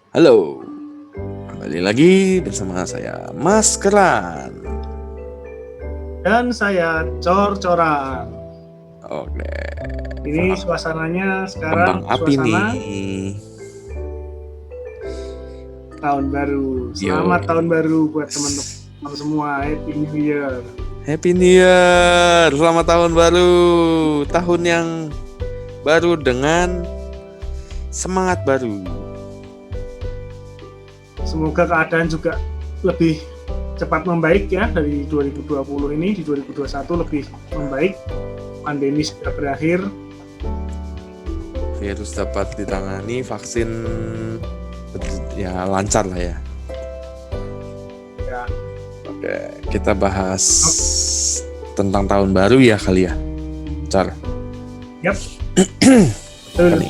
Halo, kembali lagi bersama saya Mas Keran. Dan saya cor-coran. Oke, Ini suasananya sekarang kembang api suasana nih. tahun baru. Selamat tahun baru buat teman-teman semua. Happy New Year. Happy New Year, selamat tahun baru. Tahun yang baru dengan semangat baru. Semoga keadaan juga lebih cepat membaik ya dari 2020 ini. Di 2021 lebih membaik. Pandemi sudah berakhir. Virus dapat ditangani, vaksin ya lancar lah ya. Ya. Oke, kita bahas tentang tahun baru ya kali ya. Car. Yap. Betul.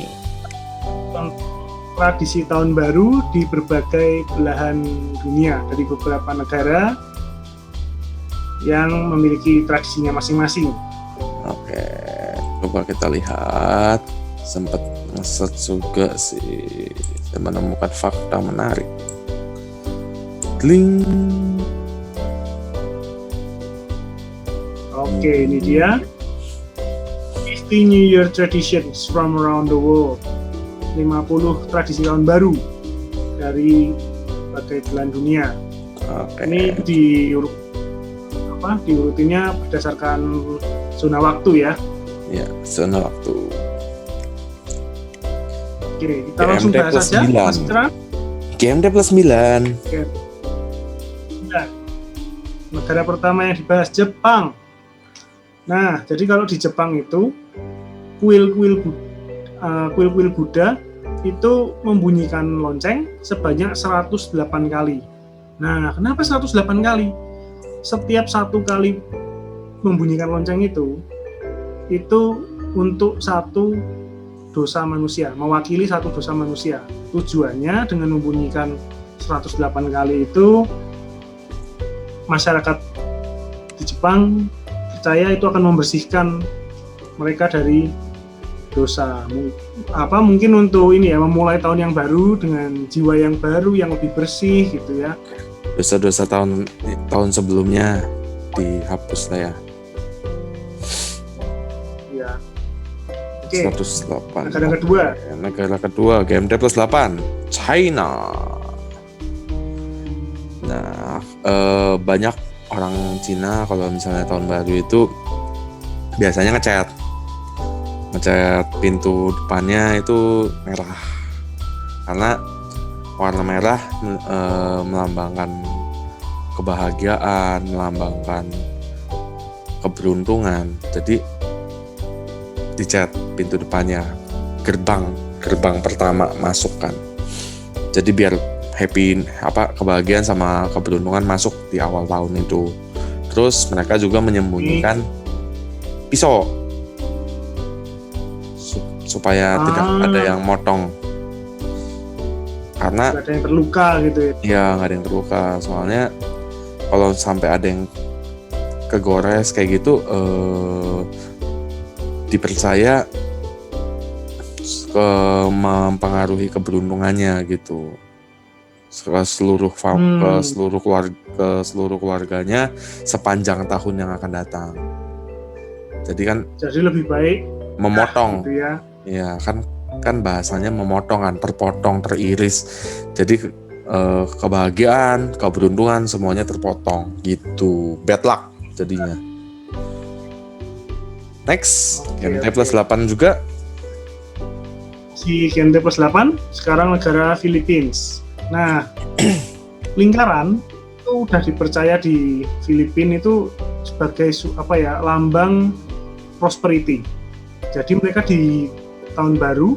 Tradisi tahun baru di berbagai belahan dunia dari beberapa negara yang memiliki tradisinya masing-masing. Oke, coba kita lihat. Sempat ngeset juga sih, saya menemukan fakta menarik. Gling. Oke, ini dia 50 New Year traditions from around the world. 50 tradisi tahun baru dari berbagai belahan dunia. Oke. Ini diurutinnya berdasarkan zona waktu ya. Ya, zona waktu. Oke, kita langsung bahas saja, Mas Keran. GMT plus 9. Oke. Negara pertama yang dibahas Jepang. Nah, jadi kalau di Jepang itu kuil-kuil Buddha itu membunyikan lonceng sebanyak 108 kali. Nah, kenapa 108 kali? Setiap satu kali membunyikan lonceng itu untuk satu dosa manusia, mewakili satu dosa manusia. Tujuannya dengan membunyikan 108 kali itu, masyarakat di Jepang percaya itu akan membersihkan mereka dari dosa. Mungkin untuk ini ya, memulai tahun yang baru dengan jiwa yang baru yang lebih bersih gitu ya. Dosa-dosa tahun sebelumnya dihapus lah ya. Ya. Oke. 108. Negara kedua GMT plus 8, China. Nah, banyak orang Cina kalau misalnya tahun baru itu biasanya ngecat pintu depannya itu merah, karena warna merah melambangkan kebahagiaan, melambangkan keberuntungan. Jadi dicat pintu depannya, gerbang pertama masukkan. Jadi biar happy, kebahagiaan sama keberuntungan masuk di awal tahun itu. Terus mereka juga menyembunyikan pisau supaya tidak ada yang motong, karena nggak ada yang terluka gitu ya. Iya, nggak ada yang terluka. Soalnya kalau sampai ada yang kegores kayak gitu, dipercaya mempengaruhi keberuntungannya gitu. Ke seluruh keluarganya sepanjang tahun yang akan datang. Jadi lebih baik memotong gitu ya. Ya kan bahasanya memotong kan, terpotong, teriris. Jadi kebahagiaan, keberuntungan semuanya terpotong gitu. Bad luck jadinya. Next, GMT plus 8 juga. Si GMT plus 8 sekarang negara Philippines. Nah, lingkaran itu udah dipercaya di Filipina itu sebagai lambang prosperity. Jadi mereka di tahun baru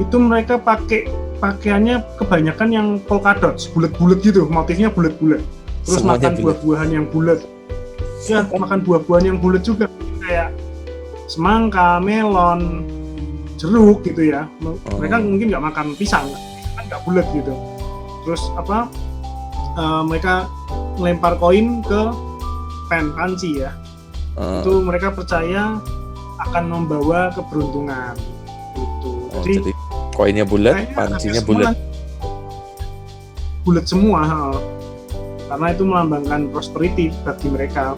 itu mereka pakai pakaiannya kebanyakan yang polka dots, bulat-bulat gitu, motifnya bulat-bulat. Terus semuanya makan buah-buahan yang bulat. Ya, makan buah-buahan yang bulat juga, kayak semangka, melon, jeruk gitu ya. Mereka mungkin nggak makan pisang, kan nggak bulat gitu. Terus mereka melempar koin ke panci ya. Itu mereka percaya akan membawa keberuntungan gitu. Jadi koinnya bulat, pancinya bulat. bulat semua, karena itu melambangkan prosperity bagi mereka.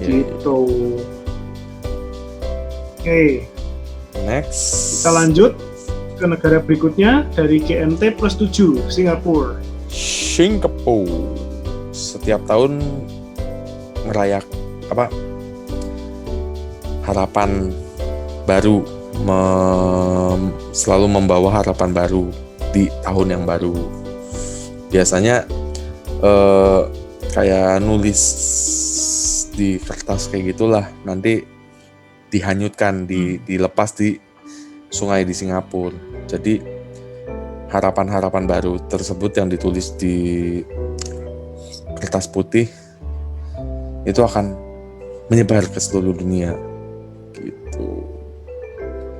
Gitu. Oke, Next. kita lanjut ke negara berikutnya dari GMT+7, Singapura. Singapura setiap tahun merayak harapan baru, selalu membawa harapan baru di tahun yang baru. Biasanya kayak nulis di kertas kayak gitulah, nanti dihanyutkan, dilepas di sungai di Singapura. Jadi harapan-harapan baru tersebut yang ditulis di kertas putih itu akan menyebar ke seluruh dunia gitu.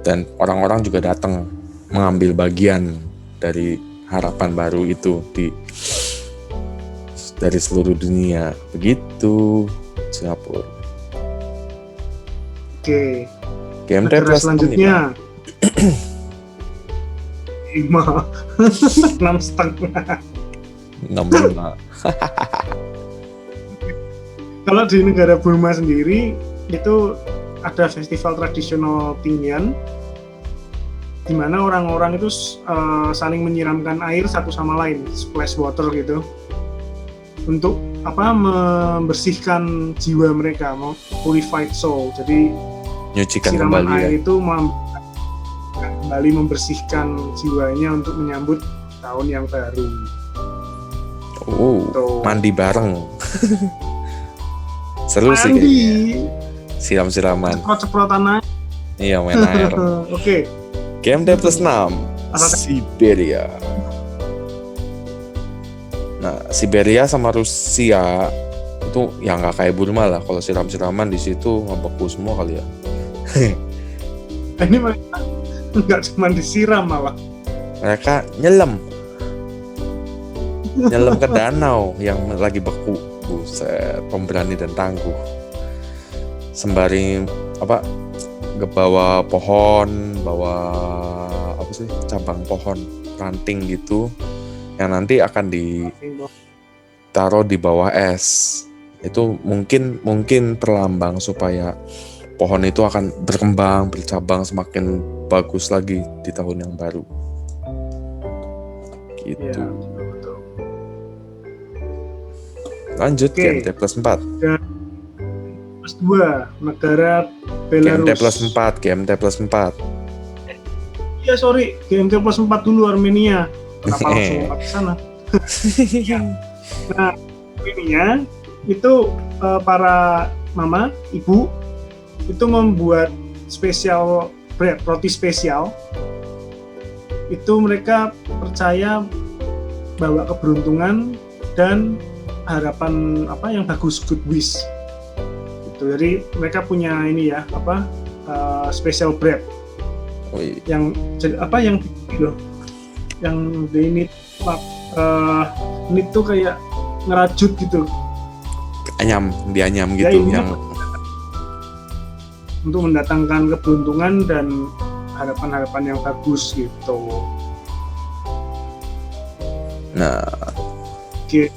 Dan orang-orang juga datang mengambil bagian dari harapan baru itu dari seluruh dunia. Begitu Singapura. Oke. GMT Negara selanjutnya 5 6,5. 65. Kalau di negara Burma sendiri itu ada festival tradisional Tingyan, di mana orang-orang itu saling menyiramkan air satu sama lain, splash water gitu, untuk membersihkan jiwa mereka, purified soul. Jadi Nyucikan siraman kembali air ya. itu kembali membersihkan jiwanya untuk menyambut tahun yang baru. Tuh. Mandi bareng. Seru sih Mandi, kayaknya. Siram-siraman. ceprot-ceprotan aja. Iya, main air. Oke. GMT+6 Siberia. Nah, Siberia sama Rusia itu ya nggak kayak Burma lah. Kalau siram-siraman di situ ngebeku semua kali ya. Ini mereka nggak cuma disiram malah. Mereka nyelam ke danau yang lagi beku. Buset, pemberani dan tangguh. Sembari bawa pohon, bawa cabang pohon, ranting gitu, yang nanti akan ditaruh di bawah es. Itu mungkin perlambang supaya pohon itu akan berkembang, bercabang semakin bagus lagi di tahun yang baru. Gitu. Ya, Lanjut Oke. GMT+4. +2 negara Belarus. GMT+4. Iya sorry, GMT+4 dulu Armenia. Kenapa langsung lompat ke sana? Nah, Armenia itu para mama, ibu itu membuat spesial bread, roti spesial. Itu mereka percaya bahwa keberuntungan dan harapan yang bagus, good wish. Gitu. Jadi mereka punya ini ya, special bread. Oh, iya. Yang ini tuh kayak ngerajut gitu. Dianyam Ya, gitu ini yang untuk mendatangkan keberuntungan dan harapan-harapan yang bagus gitu. Nah, Oke.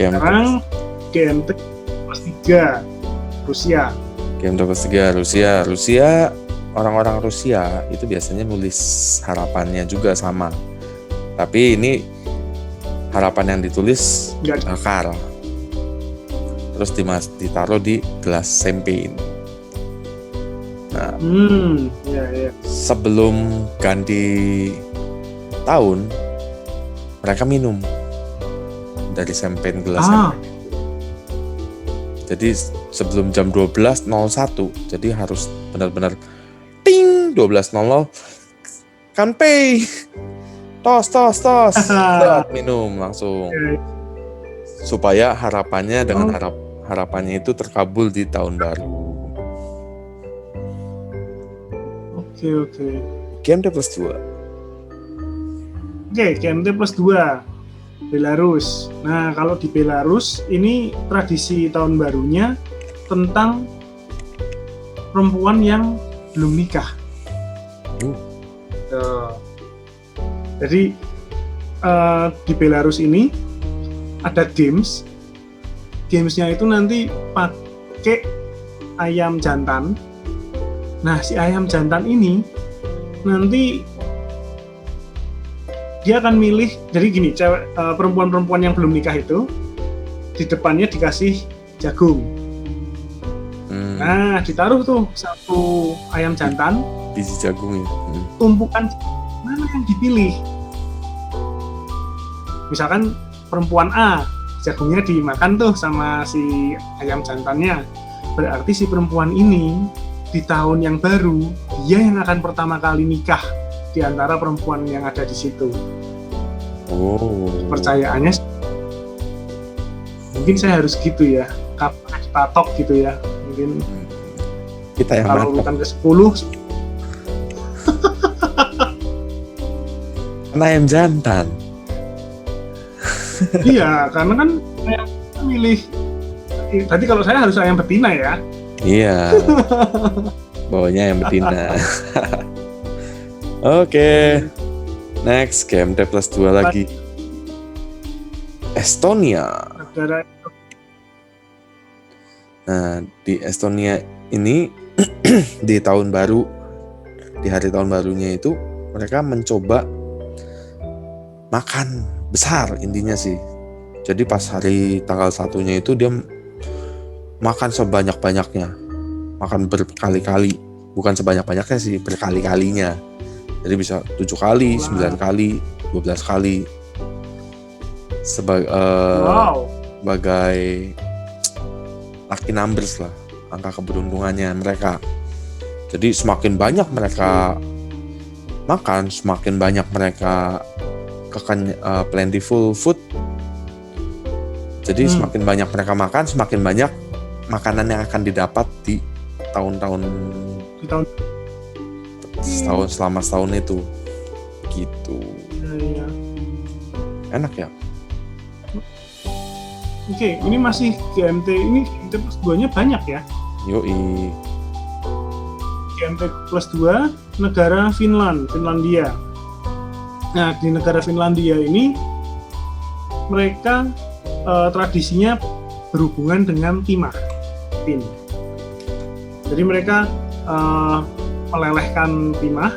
Sekarang GMT+3 Rusia. GMT+3 Rusia, orang-orang Rusia itu biasanya nulis harapannya juga sama. Tapi ini harapan yang ditulis bakar. Terus ditaruh di gelas champagne. Nah, ya. sebelum ganti tahun mereka minum dari champagne gelas champagne. Jadi sebelum jam 12.01, jadi harus benar-benar ting 12.00 kanpei tos minum langsung supaya harapannya dengan harapannya itu terkabul di tahun baru. Oke. GMT+2. Oke, GMT+2 Belarus. Nah, kalau di Belarus ini tradisi tahun barunya tentang perempuan yang belum nikah. Jadi di Belarus ini ada gamesnya itu nanti pakai ayam jantan. Nah, si ayam jantan ini nanti dia akan milih, jadi gini, perempuan-perempuan yang belum nikah itu di depannya dikasih jagung. Nah, ditaruh tuh satu ayam jantan, biji jagung ya. tumpukan mana yang dipilih. Misalkan perempuan A, jagungnya dimakan tuh sama si ayam jantannya. Berarti si perempuan ini di tahun yang baru, dia yang akan pertama kali nikah di antara perempuan yang ada di situ. Percayaannya mungkin saya harus gitu ya, kapan dipatok gitu ya. Mungkin kita yang kalau matok. urutan ke-10 Karena ayam jantan. iya, karena kan saya milih tadi kalau saya harus ayam betina ya. Iya. Bawanya ayam betina. Oke. Next, GMT plus 2 lagi. Estonia. Negara Nah, di Estonia ini di tahun baru, di hari tahun barunya itu mereka mencoba makan besar intinya sih. Jadi pas hari tanggal 1-nya itu dia makan sebanyak-banyaknya. Makan berkali-kali. Bukan sebanyak-banyaknya sih, berkali-kalinya. Jadi bisa 7 kali, 9 kali, 12 kali. Sebagai lucky numbers lah, angka keberuntungannya mereka. Jadi semakin banyak mereka makan, semakin banyak mereka plentiful food. Jadi semakin banyak mereka makan, semakin banyak makanan yang akan didapat di tahun-tahun selama setahun itu. Gitu. ya. Enak ya? Oke, ini masih GMT, ini GMT plus 2-nya banyak ya. Yoi. GMT plus 2, negara Finlandia. Nah, di negara Finlandia ini mereka tradisinya berhubungan dengan timah. Jadi mereka melelehkan timah,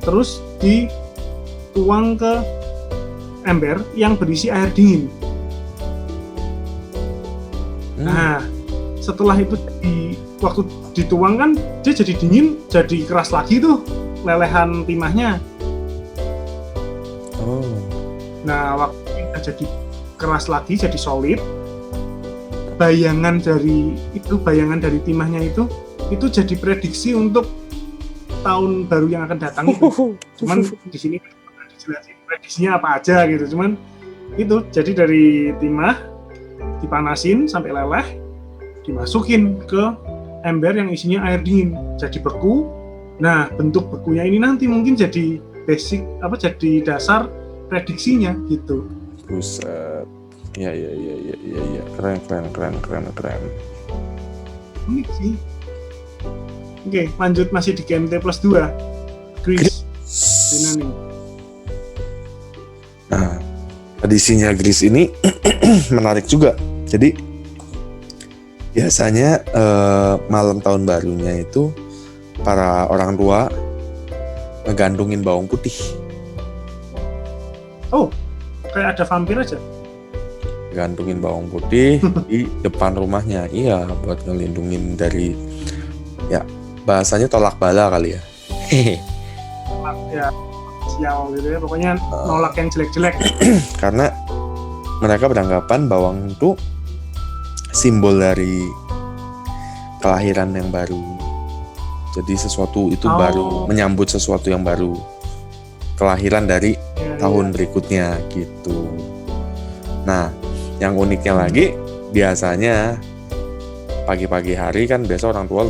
terus dituang ke ember yang berisi air dingin. Nah, setelah itu waktu dituang kan dia jadi dingin, jadi keras lagi tuh lelehan timahnya. Nah, waktu itu jadi keras lagi, jadi solid. Bayangan dari timahnya itu jadi prediksi untuk tahun baru yang akan datang itu. Cuman di sini dijelasin prediksinya apa aja gitu. Cuman itu jadi dari timah dipanasin sampai leleh, dimasukin ke ember yang isinya air dingin, jadi beku. Nah, bentuk bekunya ini nanti mungkin jadi jadi dasar prediksinya gitu. Buset. Ya. Keren. Unik sih. Oke, lanjut masih di GMT plus 2. Greece. Gimana nih? Nah, tradisinya Greece ini menarik juga. Jadi biasanya malam tahun barunya itu para orang tua ngegantungin bawang putih. Oh, kayak ada vampir aja. Gantungin bawang putih di depan rumahnya. Iya, buat ngelindungin dari, ya bahasanya tolak bala kali ya. Ya, sial gitu ya. Pokoknya nolak yang jelek-jelek. Karena mereka beranggapan bawang itu simbol dari kelahiran yang baru. Jadi sesuatu itu baru, menyambut sesuatu yang baru. Kelahiran dari tahun berikutnya gitu. Nah, yang uniknya lagi, biasanya pagi-pagi hari kan biasa orang tua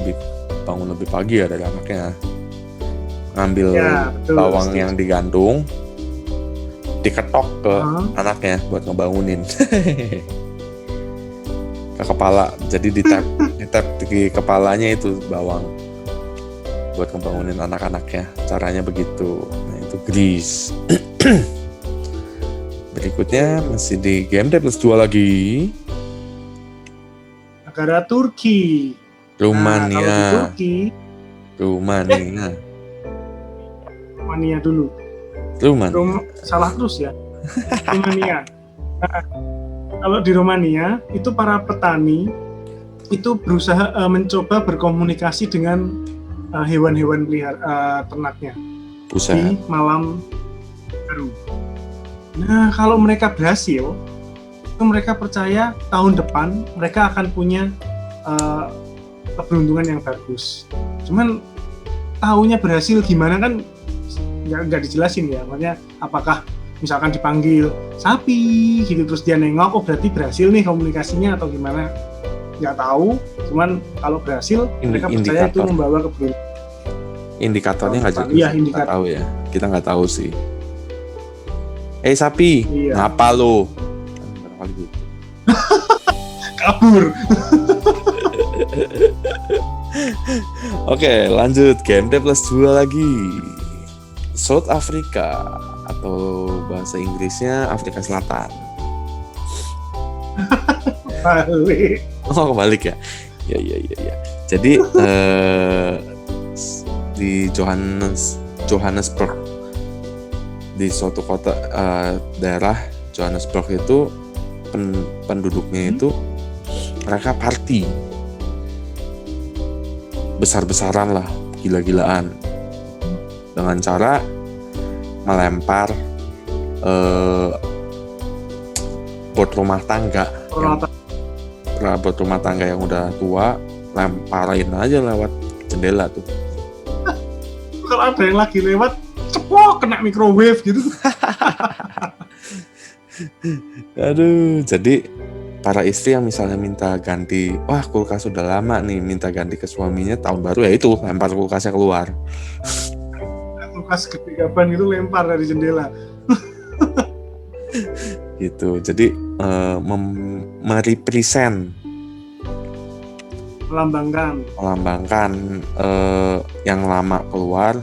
bangun lebih pagi ya dari anaknya. Ngambil bawang yang digantung, diketok ke anaknya buat ngebangunin. Ke kepala, jadi ditap di kepalanya itu bawang buat ngebangunin anak-anaknya. Caranya begitu. Nah, itu Greece. Berikutnya masih di game plus 2 lagi. Negara Turki. Nah, kalau di Turki, Rumania dulu. Rumania. Salah terus ya. Romania. Nah, kalau di Romania itu para petani itu berusaha mencoba berkomunikasi dengan hewan-hewan ternaknya di malam baru. Nah, kalau mereka berhasil, itu mereka percaya tahun depan mereka akan punya keberuntungan yang bagus. Cuman tahunya berhasil gimana kan nggak dijelasin ya. Maksudnya apakah misalkan dipanggil sapi gitu terus dia nengok, oh berarti berhasil nih komunikasinya atau gimana? Nggak tahu. Cuman kalau berhasil mereka percaya itu membawa keberuntungan. Indikatornya nggak jelas. Iya, indikator. Tahu ya. Kita nggak tahu sih. Sapi, ngapa lo? Kabur. Oke, lanjut game plus 2 lagi. South Africa atau bahasa Inggrisnya Afrika Selatan. Balik. Oh, kebalik ya. Ya. Jadi di Johannesburg, di suatu kota daerah Johannesburg itu penduduknya itu mereka party besar-besaran lah, gila-gilaan, dengan cara melempar bot rumah tangga yang udah tua, lemparin aja lewat jendela tuh. Kalau ada yang lagi lewat cepok kena microwave gitu. Aduh, jadi para istri yang misalnya minta ganti, wah kulkas udah lama nih, minta ganti ke suaminya tahun baru, ya itu lempar kulkasnya keluar. Kulkas kepigapan gitu lempar dari jendela. Gitu, jadi merepresent, melambangkan yang lama keluar,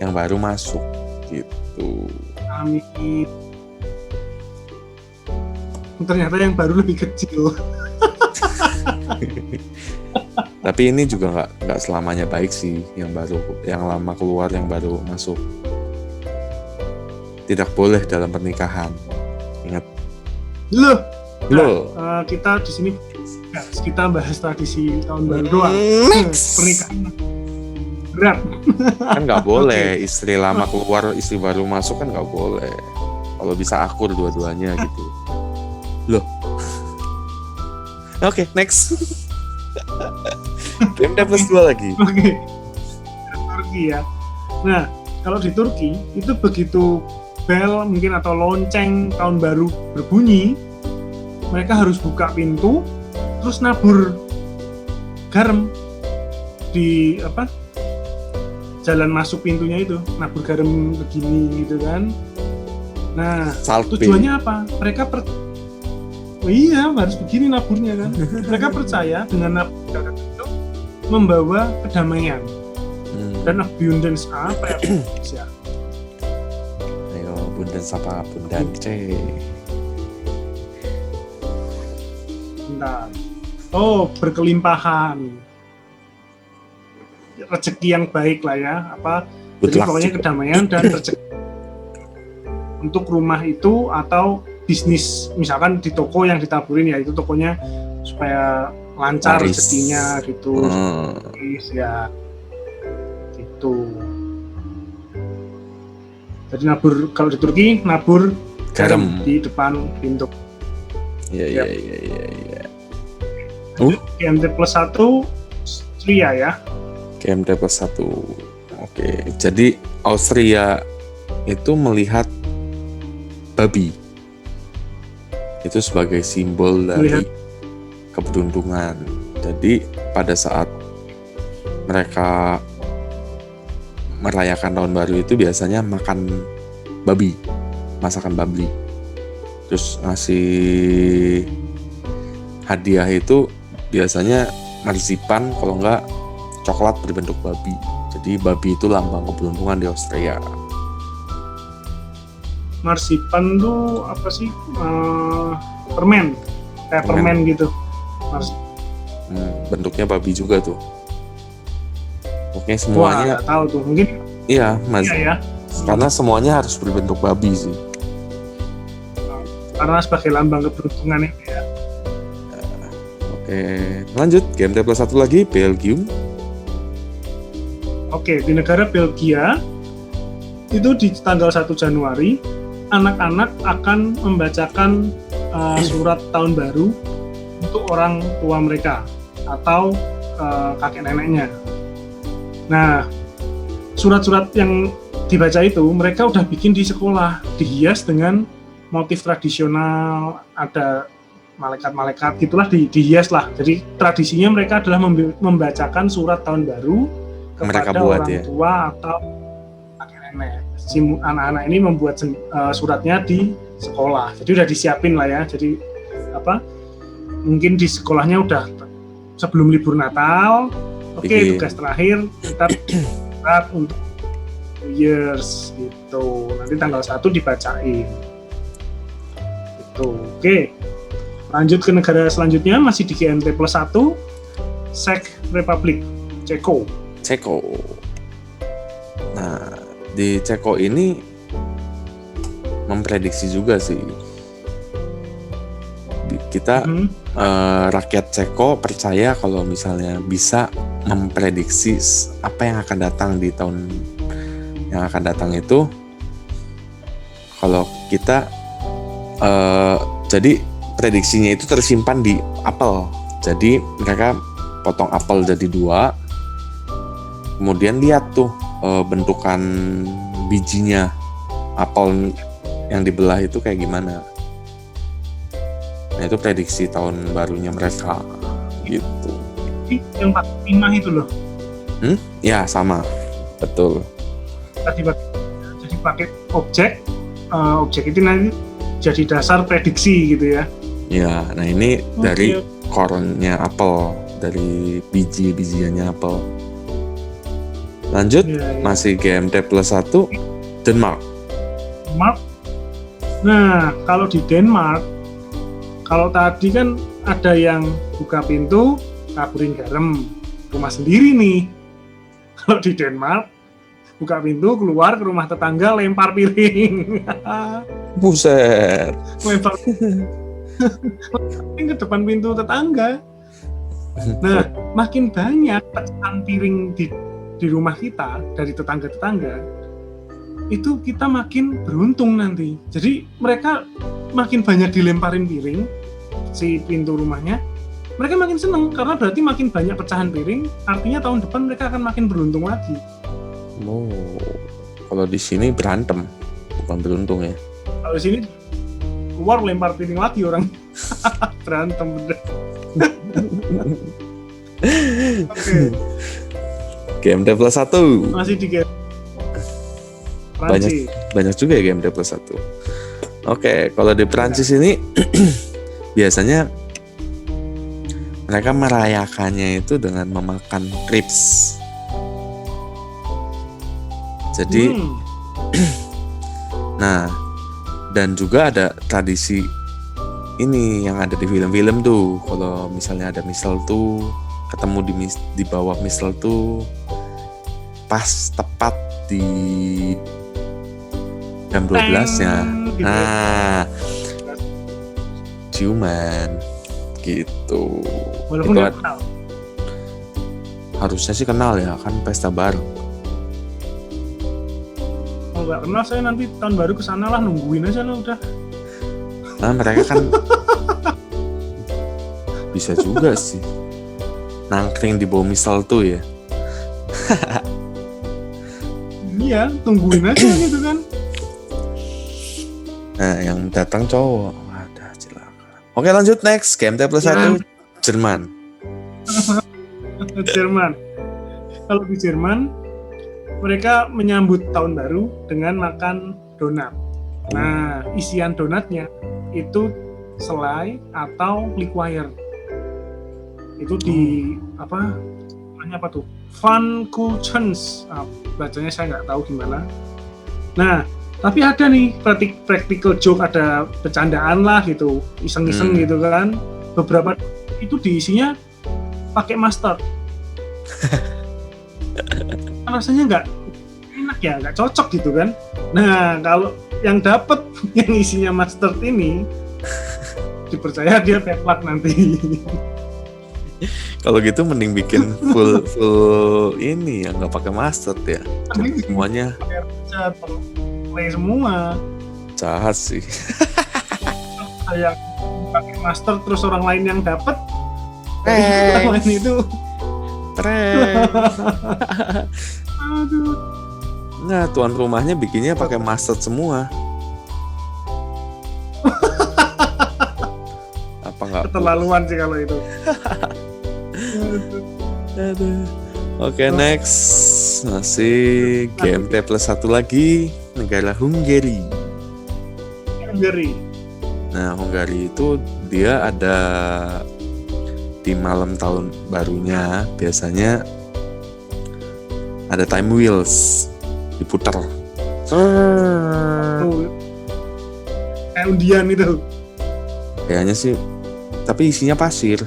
yang baru masuk, gitu. Amin. Ternyata yang baru lebih kecil. Tapi ini juga nggak selamanya baik sih, yang lama keluar, yang baru masuk. Tidak boleh dalam pernikahan. Ingat. Loh. Kita di sini kita bahas tradisi tahun baru doang. Pernikahan berat. Kan nggak boleh istri lama keluar, istri baru masuk, kan nggak boleh. Kalau bisa akur dua-duanya gitu. Loh. Oke, next. Pemda plus 2 lagi. Oke. Turki ya. Nah, kalau di Turki itu begitu bel mungkin atau lonceng tahun baru berbunyi, mereka harus buka pintu terus nabur garam di jalan masuk pintunya itu, nabur garam begini gitu kan. Nah, tujuannya apa? Mereka iya, harus begini naburnya kan. Mereka percaya dengan nabur garam itu membawa kedamaian dan abundance apa ya? Ayo, abundance apa? Abundance. Bentar. Oh, berkelimpahan. Rezeki yang baik lah ya. Jadi pokoknya kedamaian dan rezeki untuk rumah itu atau bisnis, misalkan di toko yang ditaburin ya itu tokonya supaya lancar rezekinya gitu. Ya gitu. Jadi nabur, kalau di Turki nabur garam di depan pintu. Iya. GMT plus 1 Austria ya. GMT plus 1. Oke, jadi Austria itu melihat babi itu sebagai simbol dari keberuntungan. Jadi pada saat mereka merayakan tahun baru itu biasanya makan babi, masakan babi, terus ngasih hadiah itu biasanya marzipan, kalau enggak coklat berbentuk babi. Jadi babi itu lambang keberuntungan di Austria. marsipan tuh apa sih? Permen, kayak permen gitu. Bentuknya babi juga tuh. Oke, Wah, semuanya nggak tahu tuh. Mungkin iya, Mas. iya ya. Karena semuanya harus berbentuk babi sih. Karena sebagai lambang keberuntungan itu ya. Oke, lanjut game plus satu lagi, Belgium. Oke, di negara Belgia itu di tanggal 1 Januari anak-anak akan membacakan surat tahun baru untuk orang tua mereka atau kakek neneknya. Nah, surat-surat yang dibaca itu mereka udah bikin di sekolah, dihias dengan motif tradisional, ada malaikat-malaikat gitulah, dihias lah. Jadi tradisinya mereka adalah membacakan surat tahun baru kepada orang tua atau kakek nenek. Si anak-anak ini membuat suratnya di sekolah. Jadi udah disiapin lah ya. Jadi mungkin di sekolahnya udah sebelum libur Natal. Oke, tugas terakhir kita surat untuk New Year's gitu. Nanti tanggal 1 dibacain. Gitu. Oke. Lanjut ke negara selanjutnya, masih di GMT plus 1, Czech Republic, Ceko. Nah, di Ceko ini memprediksi juga sih. Kita rakyat Ceko percaya kalau misalnya bisa memprediksi apa yang akan datang di tahun yang akan datang itu. Kalau kita jadi prediksinya itu tersimpan di apel. Jadi mereka potong apel jadi 2, kemudian lihat tuh bentukan bijinya apel yang dibelah itu kayak gimana. Nah, itu prediksi tahun barunya mereka gitu. Yang pakai timah itu loh. Ya, sama. Betul. Jadi pakai objek itu nanti jadi dasar prediksi gitu ya. Ya, nah ini dari core-nya apel, dari biji-bijiannya apel. Lanjut, masih GMT plus 1, Denmark. Nah, kalau di Denmark, kalau tadi kan ada yang buka pintu, kaburin garam, rumah sendiri nih. Kalau di Denmark, buka pintu, keluar ke rumah tetangga, lempar piring. Buset. Lempar piring ke depan pintu tetangga. Nah, makin banyak pecahan piring di rumah kita dari tetangga-tetangga, itu kita makin beruntung nanti. Jadi mereka makin banyak dilemparin piring si pintu rumahnya, mereka makin seneng karena berarti makin banyak pecahan piring, artinya tahun depan mereka akan makin beruntung lagi. Oh, kalau di sini berantem, bukan beruntung ya. Kalau di sini keluar lempar piring lagi orang. Berantem bener. Oke. GMT plus 1. Masih di game Prancis. Banyak juga ya GMT plus 1. Oke, kalau di Prancis ini biasanya mereka merayakannya itu dengan memakan ribs. Jadi nah, dan juga ada tradisi ini yang ada di film-film tuh. Kalau misalnya ada mistletoe, ketemu di bawah mistletoe pas tepat di jam 12-nya. Nah, ciuman gitu. Walaupun nggak kenal. Harusnya sih kenal ya, kan pesta bareng. Kalau nggak kenal, saya nanti tahun baru kesana lah, nungguin aja lah udah. Nah, mereka kan bisa juga sih nangkring di bawah mistletoe ya. Iya, tungguin aja gitu kan. Nah, yang datang cowok. Wadah, celaka. Oke, lanjut next. GMT plus 1, Jerman. Jerman. Kalau di Jerman, mereka menyambut tahun baru dengan makan donat. Nah, isian donatnya itu selai atau liqueur. Itu di namanya apa tuh? Pfannkuchens. Bacanya saya nggak tahu gimana. Nah, Tapi ada nih practical joke, ada bercandaan lah gitu, iseng-iseng gitu kan. Beberapa itu diisinya pakai mustard. Rasanya nggak enak ya, nggak cocok gitu kan. Nah kalau yang dapat yang isinya mustard ini, dipercaya dia peplak nanti. Kalau gitu mending bikin full ini ya, nggak pakai mustard ya. Jadi semuanya Play semua. jahat sih. Yang pakai mustard terus orang lain yang dapat, Prank. orang lain itu, Prank. aduh. Nggak, tuan rumahnya bikinnya pakai mustard semua. Apa nggak? Keterlaluan sih kalau itu. Aduh. Oke, next masih GMT plus satu lagi, negara Hungary. Hungary. Nah, Hungary itu dia ada di malam tahun barunya biasanya ada time wheels diputar. Kayak undian itu. Kayaknya sih, tapi isinya pasir.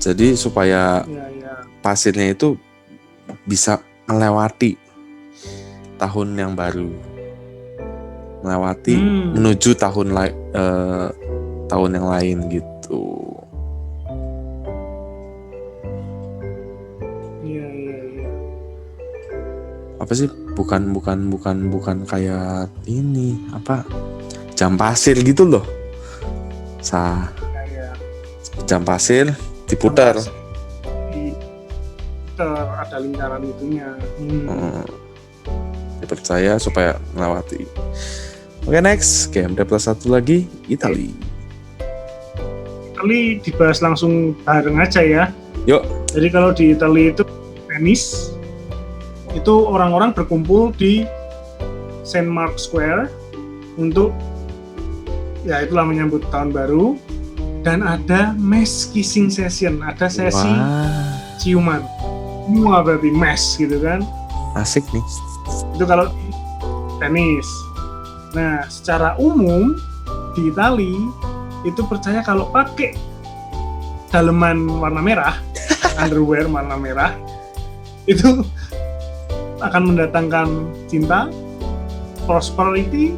Jadi supaya Ya. pasirnya itu bisa melewati tahun yang baru, melewati menuju tahun yang lain gitu. Iya. Apa sih? Bukan kayak ini apa? Jam pasir gitu loh. Ya. Jam pasir diputar. Ada lingkaran itunya. Dipercaya supaya melewati. Oke, next GMT plus satu lagi, Italia. Italia dibahas langsung bareng aja ya. Yuk. Jadi kalau di Italia itu Venice, itu orang-orang berkumpul di St. Mark Square untuk ya itulah menyambut tahun baru, dan ada mass kissing session, ada sesi ciuman. Semua berarti mass gitu kan. Asik nih. Itu kalau di Venice. Nah, secara umum di Italia itu percaya kalau pakai daleman warna merah, underwear warna merah, itu akan mendatangkan cinta, prosperity,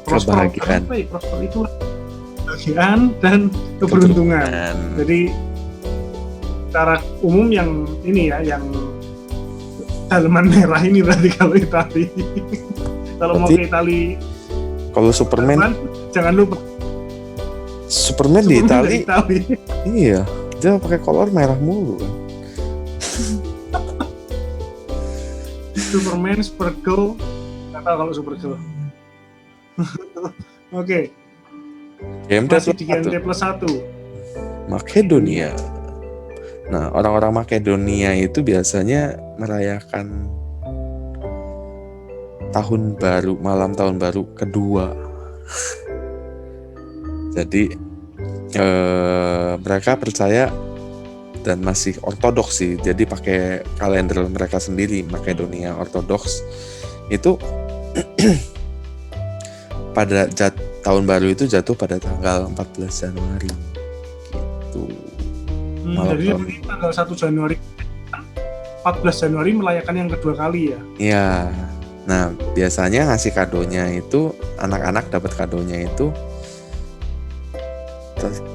kebahagiaan, kebahagiaan dan keberuntungan. Jadi secara umum yang ini ya, yang daleman merah ini berarti kalau Itali. Kalau mau ke Itali, kalau Superman, jangan lupa Superman di Itali. Iya, dia pakai kolor merah mulu kan. Superman, Supergirl, nggak tahu kalau Supergirl. Oke. Masih di GMT plus 1. Makedonia. Nah, orang-orang Makedonia itu biasanya merayakan tahun baru, malam tahun baru kedua. Jadi mereka percaya dan masih ortodoks sih. Jadi pakai kalender mereka sendiri, Makedonia ortodoks. Itu pada tahun baru itu jatuh pada tanggal 14 Januari gitu. Jadi tanggal 1 Januari 14 Januari merayakan yang kedua kali ya? Iya. Nah, biasanya ngasih kadonya itu, anak-anak dapat kadonya itu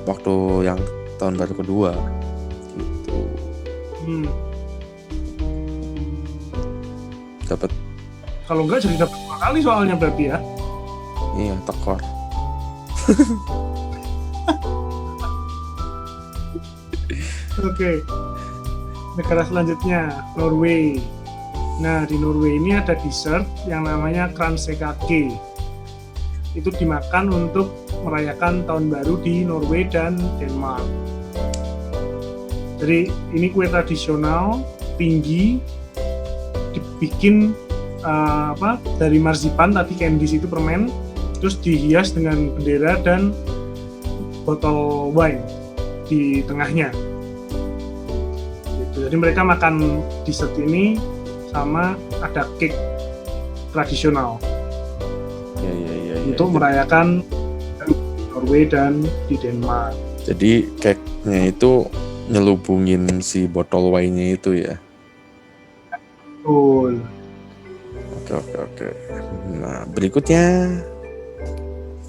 waktu yang tahun baru kedua gitu. Dapat. Kalau enggak jadi dapat 2 kali soalnya berarti ya? Iya, tekor. Oke. Negara selanjutnya, Norway. Nah, di Norway ini ada dessert yang namanya kransekake. Itu dimakan untuk merayakan tahun baru di Norway dan Denmark. Jadi ini kue tradisional tinggi, dibikin dari marzipan, tadi candies itu permen, terus dihias dengan bendera dan botol wine di tengahnya. Gitu. Jadi mereka makan dessert ini sama ada cake tradisional Ya. untuk merayakan Norway dan di Denmark. Jadi cake-nya itu nyelubungin si botol wine-nya itu ya. Betul. Oke. Nah, berikutnya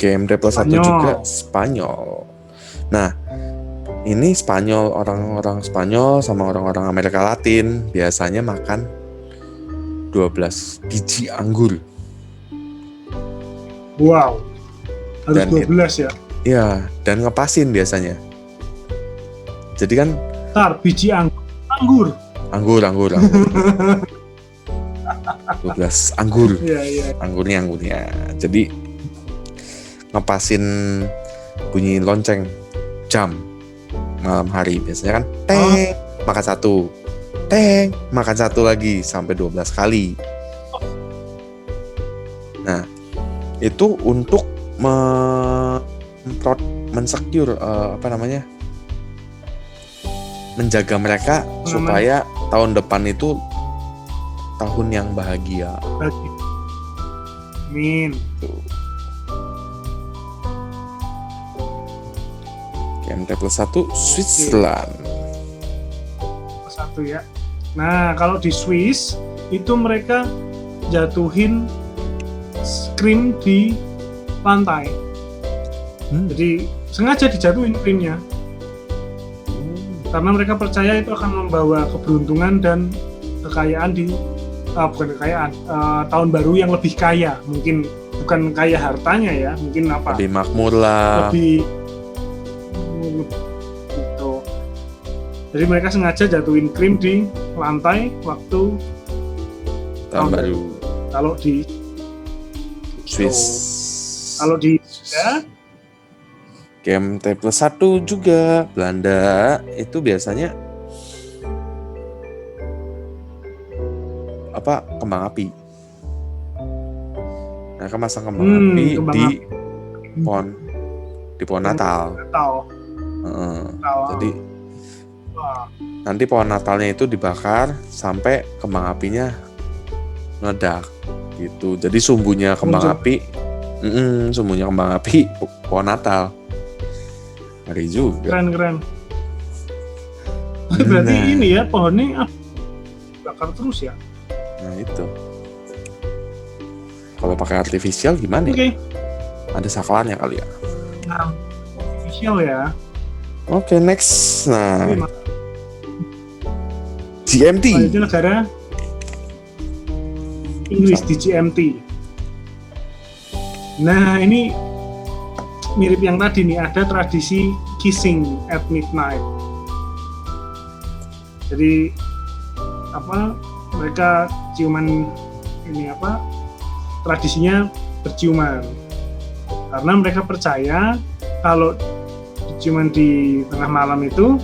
GMT plus 1 Spanyol. juga Spanyol. Nah, ini Spanyol, orang-orang Spanyol sama orang-orang Amerika Latin biasanya makan 12 biji anggur. Wow. Harus Dan 12 ya. Iya, dan ngepasin biasanya. Jadi kan Biji anggur. anggur. 12 anggur. Iya. Anggurnya. Jadi ngepasin bunyi lonceng jam malam hari biasanya kan teng makan satu, teng makan satu lagi sampai 12 kali. Nah, itu untuk mensecure menjaga mereka supaya tahun depan itu tahun yang bahagia. Amin. GMT plus 1 Switzerland. Satu ya. Nah, kalau di Swiss itu mereka jatuhin krim di lantai. Jadi sengaja dijatuhin krimnya. Karena mereka percaya itu akan membawa keberuntungan dan kekayaan tahun baru yang lebih kaya. Mungkin bukan kaya hartanya ya, mungkin apa? Lebih makmur lah. Lebih gitu. Jadi mereka sengaja jatuhin krim di lantai waktu tahun baru. Kalau di Swiss. Kalau di ya, GMT plus 1 juga Belanda itu biasanya kembang api. Mereka masang kembang api di pohon Natal. Jadi nanti pohon Natalnya itu dibakar sampai kembang apinya meledak gitu. Jadi sumbunya kembang api, pohon Natal. Ngeri juga. Keren. Berarti ini ya pohonnya bakar terus ya? Nah itu. Kalau pakai artifisial gimana? Oke. Ada saklarnya kali ya? Nah, artifisial ya. Oke, next. Nah, GMT. Itu negara Inggris di GMT. Nah, ini mirip yang tadi nih, ada tradisi kissing at midnight. Jadi mereka ciuman tradisinya berciuman. Karena mereka percaya kalau ciuman di tengah malam itu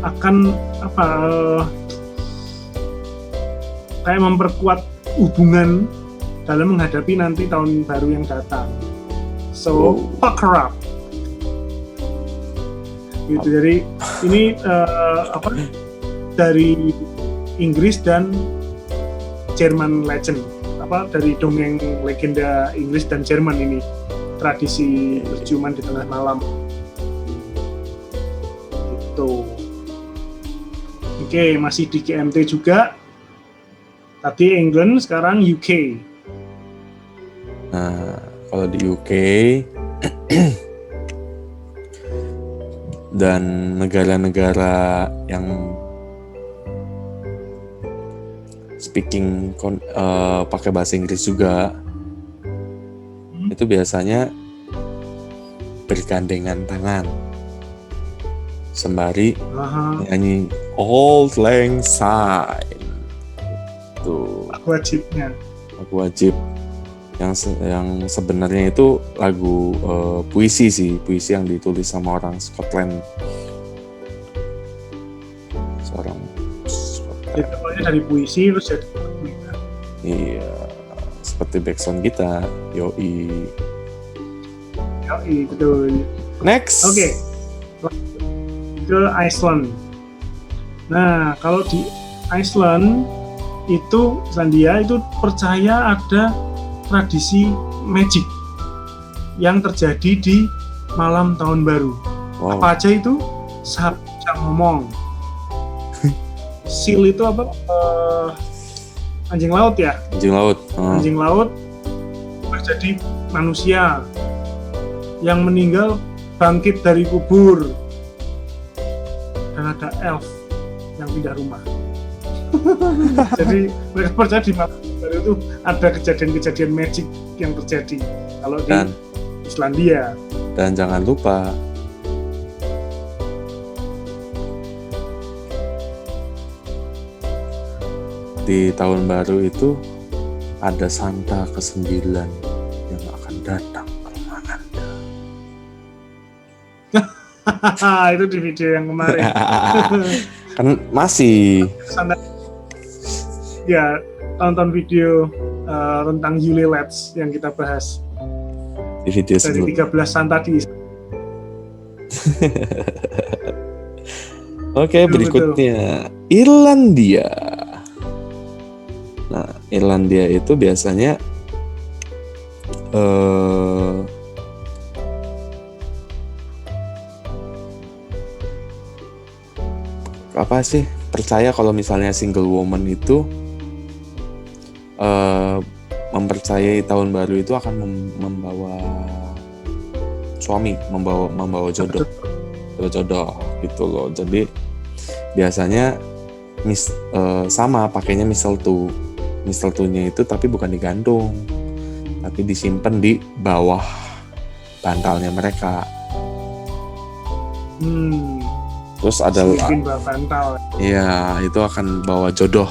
akan kayak memperkuat hubungan dalam menghadapi nanti tahun baru yang datang. So, fuck her up. Gitu. Jadi ini dari Inggris dan Jerman legend. Dari dongeng legenda Inggris dan Jerman ini tradisi berciuman di tengah malam. Gitu. Oke, masih di GMT juga. Tadi England, sekarang UK. Nah, kalau di UK dan negara-negara yang speaking pakai bahasa Inggris juga, itu biasanya bergandengan tangan sembari nyanyi Auld Lang Syne. Tuh. Lagu wajib yang sebenarnya itu lagu puisi yang ditulis sama orang Scotland. Seorang Jadi awalnya dari puisi terus jadi lagu. Iya, seperti backsound kita. Yoi, betul. Next. Oke. Ke Iceland. Nah, kalau di Islandia itu percaya ada tradisi magic yang terjadi di malam tahun baru. Wow. Apa aja itu? Sapi bisa ngomong. Seal itu apa? Anjing laut ya? Anjing laut. Anjing laut menjadi manusia. Yang meninggal bangkit dari kubur. Dan ada elf yang pindah rumah. Jadi mereka percaya di malam baru itu ada kejadian-kejadian magic yang terjadi kalau di Islandia. Dan jangan lupa di tahun baru itu ada Santa ke-9 yang akan datang ke rumah Anda. Itu di video yang kemarin. Kan masih. Santa, ya, tonton video tentang Yule Lads yang kita bahas. Di video dari 13 Santa di Oke, berikutnya Irlandia. Nah, Irlandia itu biasanya apa sih, percaya kalau misalnya single woman itu mempercayai tahun baru itu akan membawa suami, membawa jodoh gitu loh. Jadi biasanya sama pakainya mistletoe-nya itu, tapi bukan digantung, tapi disimpan di bawah bantalnya mereka. Terus ada bantal. Iya, itu akan bawa jodoh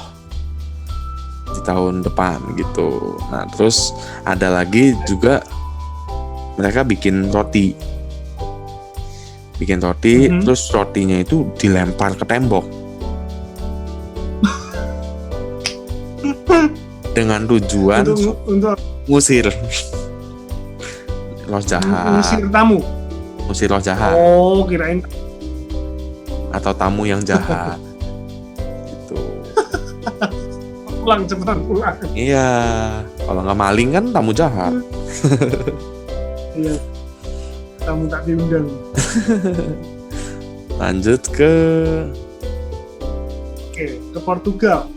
di tahun depan gitu. Nah, terus ada lagi juga mereka bikin roti. Terus rotinya itu dilempar ke tembok dengan tujuan untuk ngusir roh jahat. Ngusir roh jahat. Oh, kirain atau tamu yang jahat. Gitu. Cepetan pulang. Iya, kalau nggak maling kan tamu jahat. Iya, tamu tak diundang. Lanjut ke Portugal.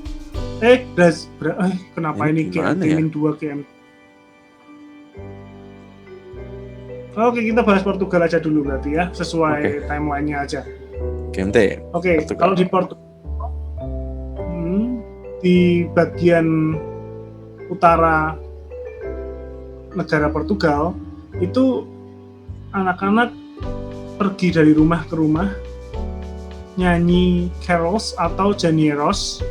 Kenapa ini gaming 2 game? Oke, kita bahas Portugal aja dulu berarti ya, sesuai timeline-nya aja. GMT. Oke, kalau di Portugal, di bagian utara negara Portugal itu anak-anak pergi dari rumah ke rumah nyanyi carols atau janeiros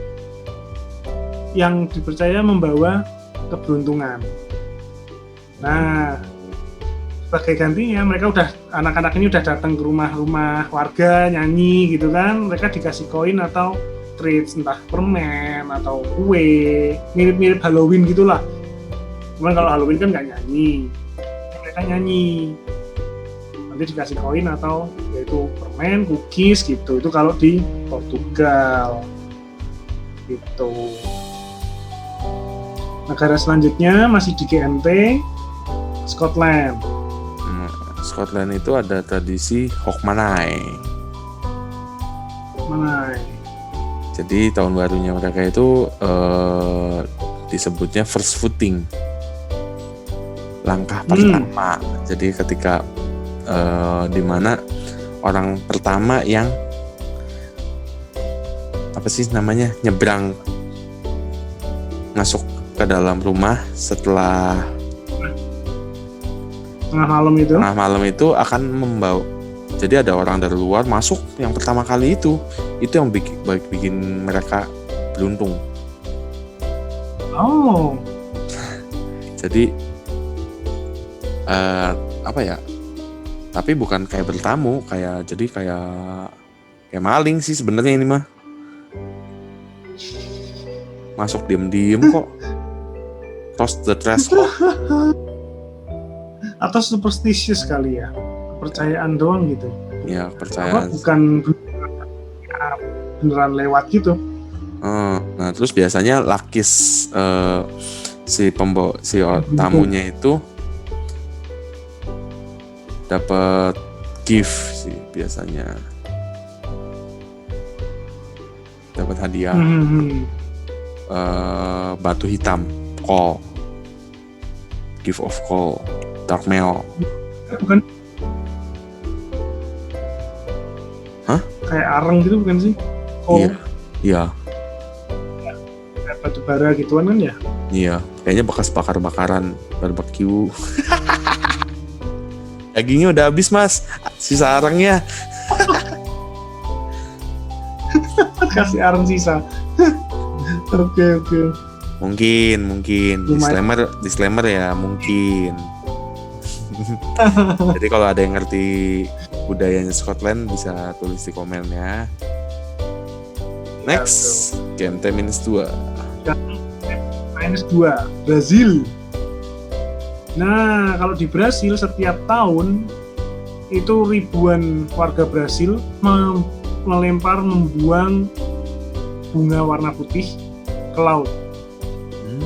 yang dipercaya membawa keberuntungan. Nah, sebagai gantinya anak-anak ini udah datang ke rumah-rumah warga nyanyi gitu kan, mereka dikasih koin atau treats, entah permen atau kue, mirip-mirip Halloween gitulah. Cuman kalau Halloween kan nggak nyanyi, mereka nyanyi. Nanti dikasih koin atau yaitu permen, cookies gitu. Itu kalau di Portugal gitu. Negara selanjutnya masih di GMT, Scotland. Scotland itu ada tradisi Hogmanay. Jadi tahun barunya mereka itu disebutnya first footing, langkah pertama. Jadi ketika di mana orang pertama yang nyebrang masuk ke dalam rumah setelah tengah malam itu akan membawa. Jadi ada orang dari luar masuk yang pertama kali itu yang bikin mereka beruntung. Oh. Jadi tapi bukan kayak bertamu, kayak maling sih sebenarnya ini mah. Masuk diem-diem kok. Cross the threshold. Atau superstitious kali ya, kepercayaan doang gitu. Ya, kepercayaan. Bukan beneran lewat gitu. Nah terus biasanya lakis si tamunya itu dapat gift sih biasanya, dapat hadiah batu hitam, call, gift of call, dark mail. Bukan? Hah? Kayak areng gitu bukan sih? Iya. Kayak batu bara gituan kan ya? Iya, kayaknya bekas bakar-bakaran barbecue. Dagingnya udah habis mas, sisa arangnya. Kasih areng sisa. Oke. Mungkin disclaimer ya mungkin. Jadi kalau ada yang ngerti budayanya Scotland bisa tulis di komen ya. Next, GMT-2. -2, Brazil. Nah, kalau di Brasil setiap tahun itu ribuan warga Brasil membuang bunga warna putih ke laut.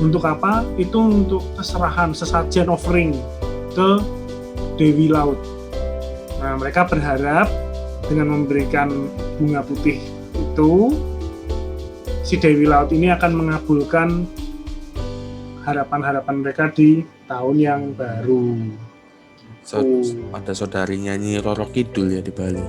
Untuk apa? Itu untuk keserahan, sesajen offering ke Dewi Laut. Nah, mereka berharap dengan memberikan bunga putih itu, si Dewi Laut ini akan mengabulkan harapan-harapan mereka di tahun yang baru. Ada saudari nyanyi Roro Kidul ya di Bali.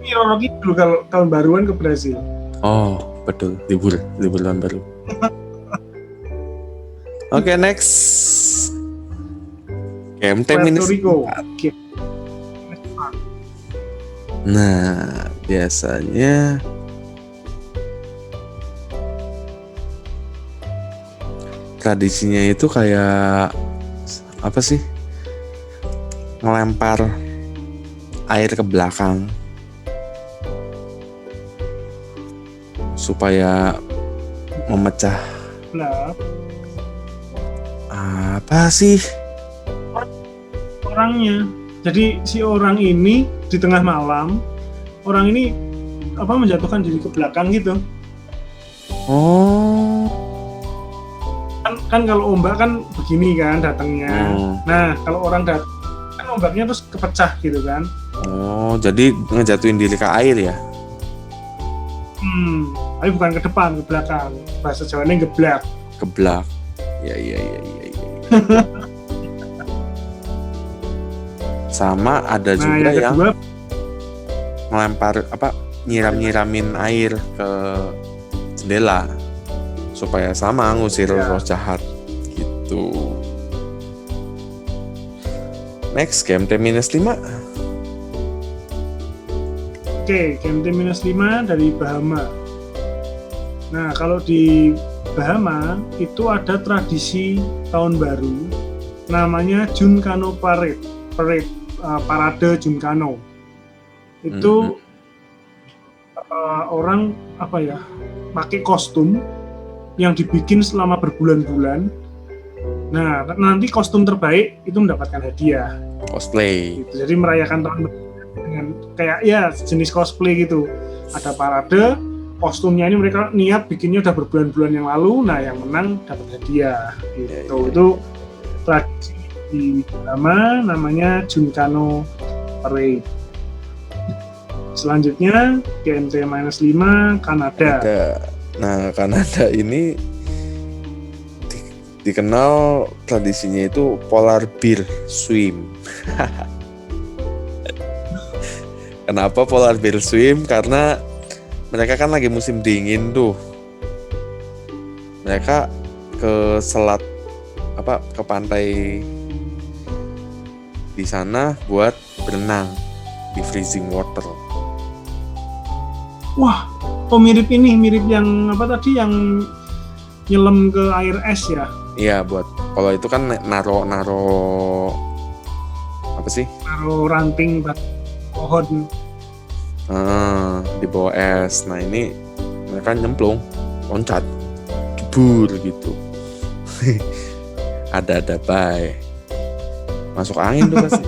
Ini Roro Kidul kalau tahun baruan ke Brasil. Oh, betul. Libur tahun baru. Oke, next. GMT-4. Nah, biasanya tradisinya itu kayak apa sih? Melempar air ke belakang supaya memecah. Nah, apa sih? Orangnya. Jadi si orang ini di tengah malam, orang ini menjatuhkan diri ke belakang gitu. Oh. Kan kalau ombak kan begini kan datangnya. Nah, kalau orang datang kan ombaknya terus kepecah gitu kan. Oh, jadi ngejatuhin diri ke air ya? Tapi bukan ke depan, ke belakang. Bahasa Jawanya geblak. Geblak. Ya. Sama ada juga yang melempar nyiramin air ke jendela supaya sama ngusir roh jahat gitu. Next, GMT-5. Oke, GMT-5 dari Bahama. Nah, kalau di Bahama itu ada tradisi tahun baru namanya Junkanoo Parade Junkanoo. Itu orang pakai kostum yang dibikin selama berbulan-bulan. Nah, nanti kostum terbaik itu mendapatkan hadiah. Cosplay. Gitu. Jadi merayakan tahun baru dengan kayak jenis cosplay gitu. Ada parade, kostumnya ini mereka niat bikinnya udah berbulan-bulan yang lalu. Nah, yang menang dapat hadiah. Gitu. Itu tradisi di Bahama namanya Junkanoo Parade. Selanjutnya GMT-5 Kanada. Nah, Kanada ini dikenal tradisinya itu polar bear swim. Kenapa polar bear swim? Karena mereka kan lagi musim dingin tuh. Mereka ke selat ke pantai di sana buat berenang di freezing water. Wah, mirip yang yang nyelam ke air es ya? Iya, kalau itu kan naro apa sih? Naro ranting pohon. Di bawah es. Nah ini mereka nyemplung, loncat, jebur gitu. Ada bay. Masuk angin tuh pasti.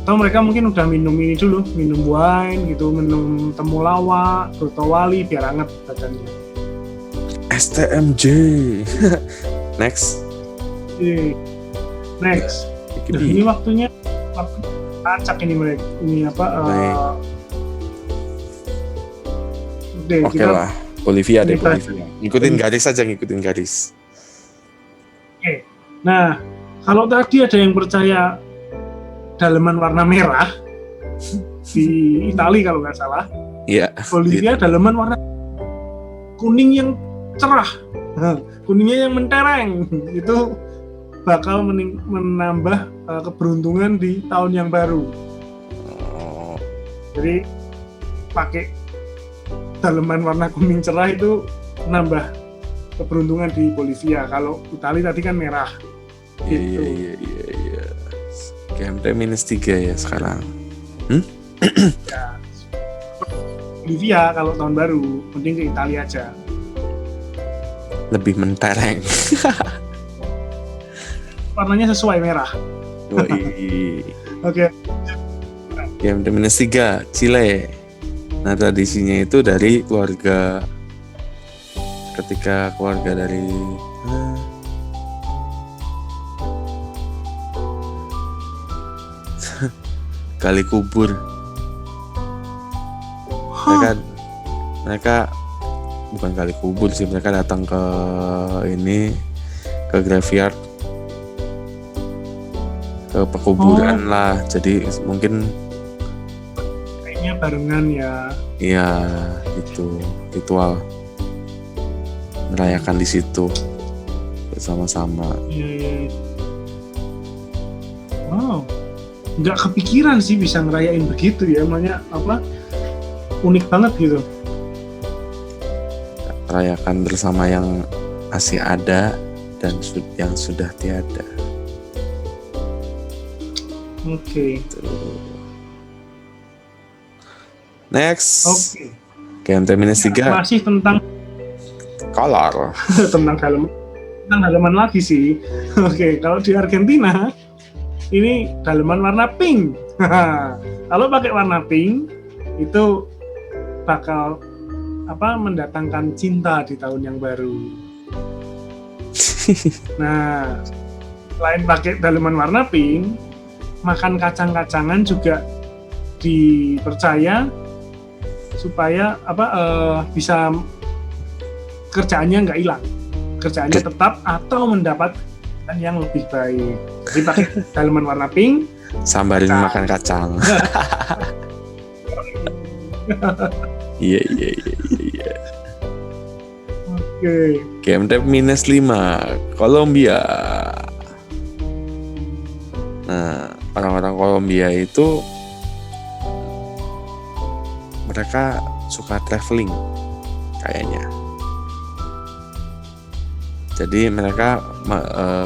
Atau mereka mungkin udah minum ini dulu, minum wine gitu, minum temulawak, brotowali biar hangat badannya. STMJ. Next. Oke. Next. Nah, ini waktunya acak ini mereka. Ini apa? Oke lah. Bolivia deh, Bolivia. Ngikutin garis aja, ngikutin garis. Oke. Nah, kalau tadi ada yang percaya daleman warna merah di Italia kalau nggak salah. Iya. Bolivia daleman warna kuning yang cerah, kuningnya yang mentereng. Itu bakal menambah keberuntungan di tahun yang baru. Jadi pakai daleman warna kuning cerah itu nambah keberuntungan di Bolivia. Kalau Italia tadi kan merah. Gitu. Iya. GMT -3 ya sekarang. Ya, Bolivia kalau tahun baru, mending ke Italia aja. Lebih mentereng. Warnanya sesuai merah. Oke. GMT -3 Chile. Nah, tradisinya itu dari keluarga. Ketika keluarga dari gali kubur. Mereka bukan gali kubur sih, mereka datang ke graveyard, ke pekuburan lah. Jadi mungkin kayaknya barengan ya. Iya, itu ritual merayakan di situ bersama-sama. Iya. Wow. Nggak kepikiran sih bisa ngerayain begitu ya, makanya apa, unik banget gitu. Rayakan bersama yang masih ada dan yang sudah tiada. Oke. Next. Oke. GMT -3 masih tentang color. tentang daleman lagi sih. Oke, kalau di Argentina ini daleman warna pink. Kalau pakai warna pink itu bakal mendatangkan cinta di tahun yang baru. Nah, selain pakai daleman warna pink, makan kacang-kacangan juga dipercaya supaya bisa kerjaannya nggak hilang, kerjaannya tetap atau mendapat yang lebih baik. Jadi pakai daleman warna pink, sambarin makan kacang. Iya. Oke. GMT -5 Kolombia. Nah, orang-orang Kolombia itu mereka suka traveling kayaknya. Jadi mereka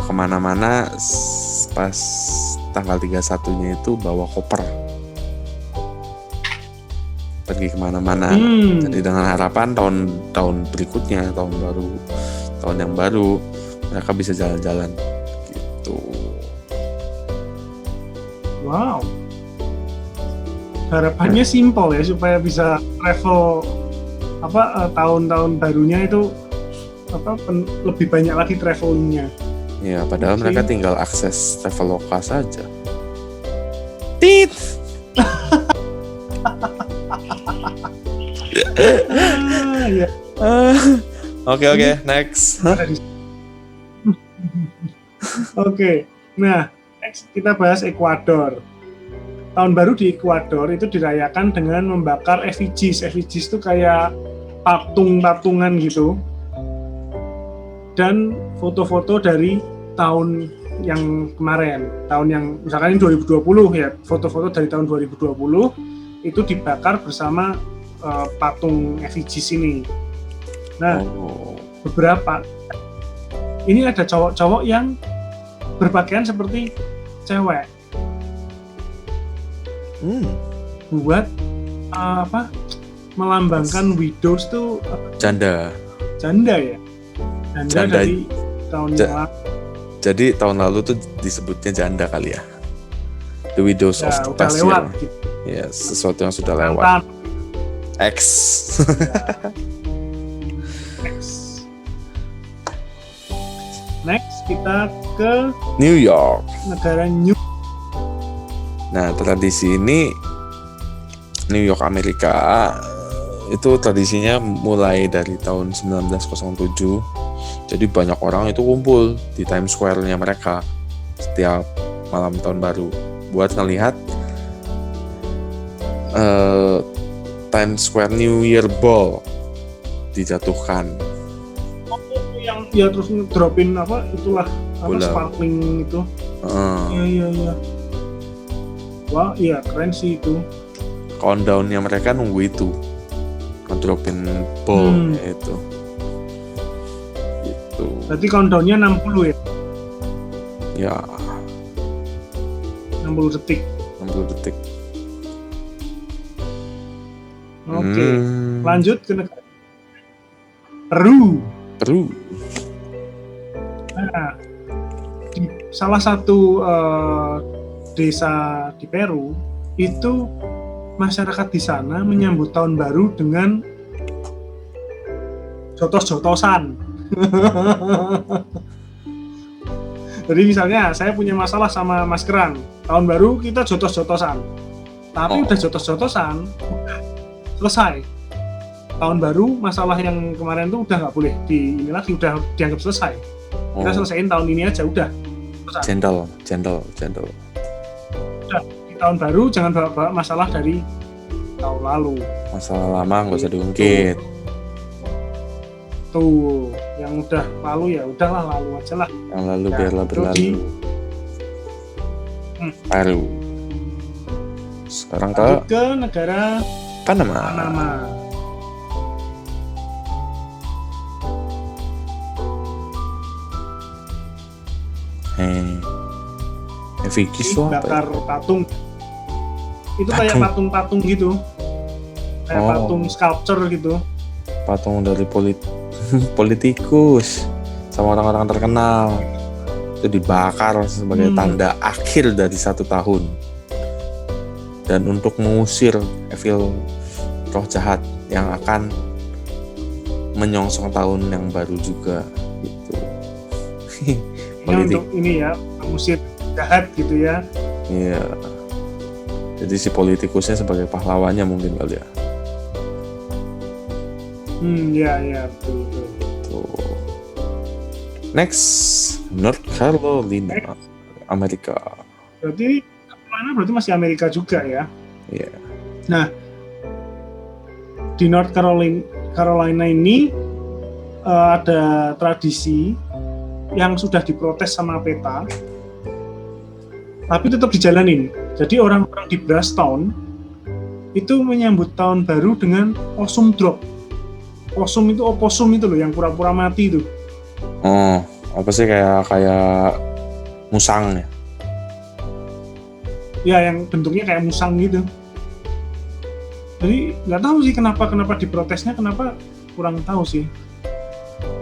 kemana-mana pas tanggal 31-nya itu bawa koper, pergi kemana-mana. Jadi dengan harapan tahun berikutnya, tahun yang baru mereka bisa jalan-jalan gitu. Wow, harapannya simpel ya, supaya bisa travel tahun-tahun barunya itu lebih banyak lagi travelingnya. Ya, padahal mereka tinggal akses Traveloka saja. Tit. Oke, next. Oke, nah next kita bahas Ekuador. Tahun baru di Ekuador itu dirayakan dengan membakar effigies. Effigies itu kayak patung-patungan gitu. Dan foto-foto dari tahun yang kemarin, tahun yang misalkan ini 2020 ya, foto-foto dari tahun 2020 itu dibakar bersama patung effigies ini. Nah, beberapa ini ada cowok-cowok yang berpakaian seperti cewek, buat melambangkan widows tuh janda ya. Janda dari tahun yang lalu. Jadi tahun lalu tuh disebutnya janda kali ya. The Widows Ya of udah Tasir. lewat gitu. Ya, sesuatu yang sudah lewat. Mantan. X. Next. Next kita ke New York. negara New. Nah, tradisi ini New York Amerika itu tradisinya mulai dari tahun 1907. Jadi banyak orang itu kumpul di Times Square-nya mereka setiap malam tahun baru buat ngelihat Times Square New Year Ball dijatuhkan. Yang ya terus dropin apa itulah apa Bola. sparkling itu. Iya. Wah, iya keren sih itu. Countdown-nya mereka nunggu itu. Ngedropin ball itu. Gitu. Berarti countdown-nya 60 ya? Ya, 60 detik. 60 detik. Oke. Lanjut ke negara Peru. Nah, di salah satu desa di Peru itu masyarakat di sana menyambut tahun baru dengan jotos-jotosan. Jadi misalnya saya punya masalah sama Mas Kerang, tahun baru kita jotos-jotosan. Tapi udah jotos-jotosan, udah selesai. Tahun baru masalah yang kemarin tuh udah nggak boleh ini lagi, udah dianggap selesai. Kita selesaiin tahun ini aja udah. Gentle. Udah, di tahun baru jangan bawa masalah dari tahun lalu. Masalah lama nggak usah diungkit. Tuh, yang udah lalu ya udahlah, lalu aja lah. Yang lalu Ya, biarlah itu berlalu. Peru. Sekarang Lanjut ke negara Panama. Fikis tuh apa? Bakar patung. Itu kayak patung-patung gitu. Kayak patung sculpture gitu. Patung dari politikus sama orang-orang terkenal. Itu dibakar sebagai tanda akhir dari 1 tahun. Dan untuk mengusir evil, roh jahat yang akan menyongsong tahun yang baru juga gitu. Ini untuk ini ya, mengusir jahat gitu ya. Iya. Jadi si politikusnya sebagai pahlawannya mungkin kali ya. Iya, betul. Tuh. Next, North Carolina, Amerika. Berarti mana? Berarti masih Amerika juga ya? Iya. Nah, di North Carolina ini ada tradisi yang sudah diprotes sama PETA, tapi tetap dijalanin. Jadi orang-orang di Brasstown itu menyambut tahun baru dengan possum drop. Possum itu opossum itu loh, yang pura-pura mati itu. Oh, apa sih kayak musang ya? Ya, yang bentuknya kayak musang gitu. Jadi nggak tahu sih kenapa diprotesnya, kenapa kurang tahu sih.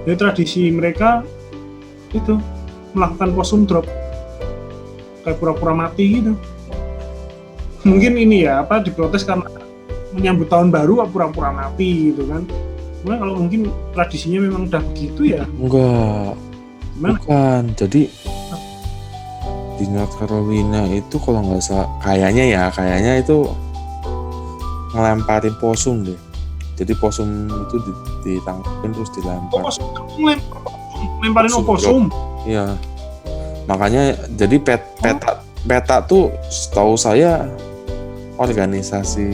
Jadi tradisi mereka itu melakukan possum drop, kayak pura-pura mati gitu. Mungkin ini ya diprotes karena menyambut tahun baru pura-pura mati gitu kan. Cuma kalau mungkin tradisinya memang udah begitu ya. Enggak. Gimana? Bukan. Jadi di North Carolina itu kalau nggak salah kayaknya itu ngelemparin possum deh. Jadi possum itu ditangkapin terus dilempar. Lemparin opossum. Iya. Makanya jadi PETA tuh setahu saya organisasi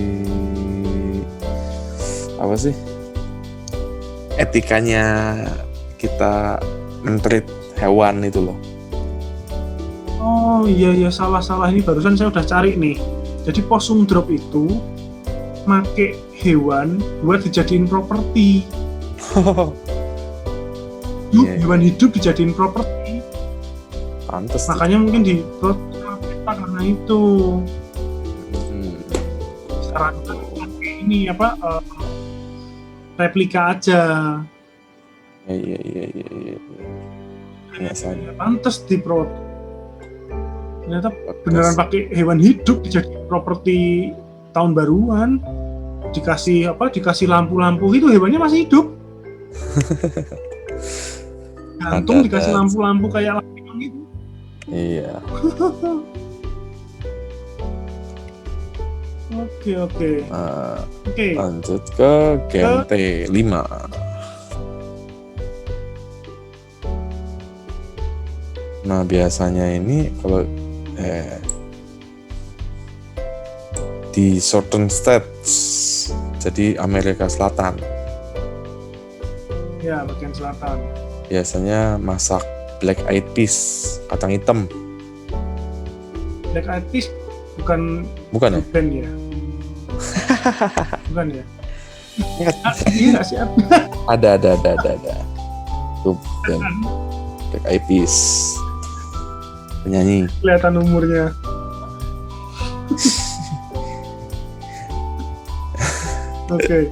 apa sih? Etikanya kita men-treat hewan itu loh. Oh iya, salah ini barusan saya udah cari nih. Jadi possum drop itu make hewan buat dijadiin properti. Hewan hidup dijadiin properti. Pantes. Makanya mungkin diprotes karena itu. Sekarang ini replika aja. Iya. Pantes diprotes. Ternyata beneran pakai hewan hidup jadi properti tahun baruan. Dikasih lampu-lampu gitu, hewannya masih hidup. Gantung dikasih lampu-lampu kayak lampion gitu. Iya. Oke. Lanjut ke Gente 5. Nah, biasanya ini kalau di Southern States, jadi Amerika Selatan. Ya, bagian selatan. Biasanya masak black eyed peas, kacang hitam. Black eyed peas bukan ya? Band ya? Bukan ya? Iya nggak sih? Ada. Tuh, band black eyed peas. Penyanyi. Kelihatan umurnya. Oke.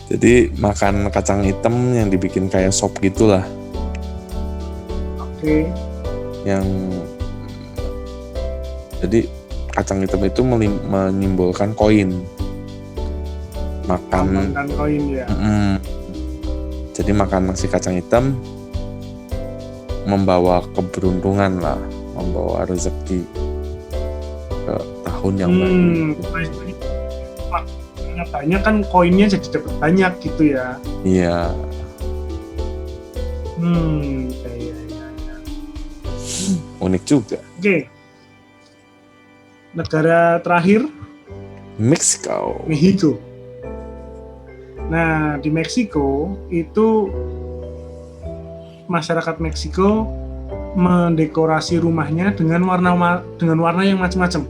Jadi makan kacang hitam yang dibikin kayak sop gitulah. Oke. Yang jadi kacang hitam itu menimbulkan koin. Makan koin ya. Jadi makan nasi kacang hitam membawa keberuntungan lah, membawa rezeki ke tahun yang baru. Banyak kan koinnya jadi dapat banyak gitu ya. Iya. Ya. Unik juga. Oke. Negara terakhir Meksiko. Nah, di Meksiko itu masyarakat Meksiko mendekorasi rumahnya dengan warna yang macam-macam.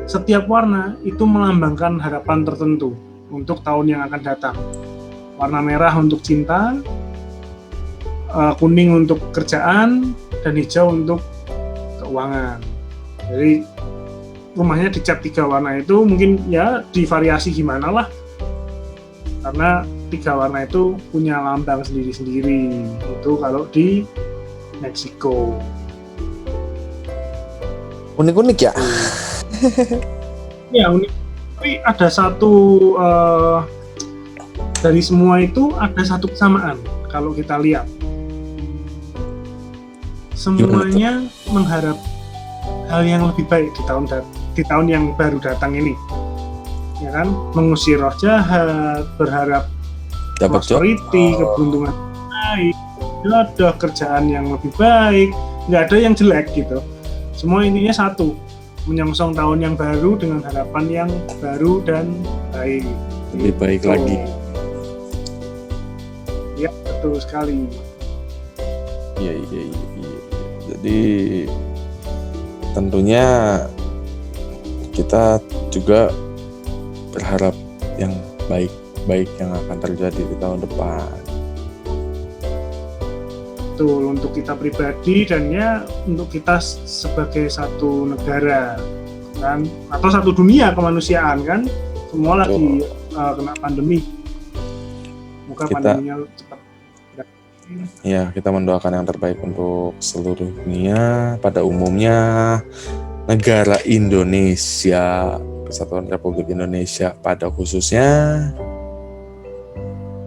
Setiap warna itu melambangkan harapan tertentu untuk tahun yang akan datang. Warna merah untuk cinta, kuning untuk kerjaan, dan hijau untuk keuangan. Jadi rumahnya dicat 3 warna itu, mungkin ya divariasi gimana lah. Karena 3 warna itu punya lambang sendiri-sendiri. Itu kalau di Meksiko. Unik-unik ya? Ya unik. Tapi ada satu dari semua itu ada satu kesamaan kalau kita lihat. Semuanya mengharap hal yang lebih baik di tahun yang baru datang ini. Ya kan? Mengusir roh jahat, berharap prosperity, keberuntungan baik, jodoh, kerjaan yang lebih baik, nggak ada yang jelek gitu. Semua intinya satu, menyongsong tahun yang baru dengan harapan yang baru dan baik. Lebih baik lagi. Ya, betul sekali. Iya. Jadi tentunya kita juga berharap yang baik yang akan terjadi di tahun depan. Betul, untuk kita pribadi dan ya untuk kita sebagai satu negara kan, atau satu dunia kemanusiaan kan, semua lagi kena pandemi. Semoga pandeminya cepat. Ya, kita mendoakan yang terbaik untuk seluruh dunia, pada umumnya negara Indonesia, Kesatuan Republik Indonesia pada khususnya.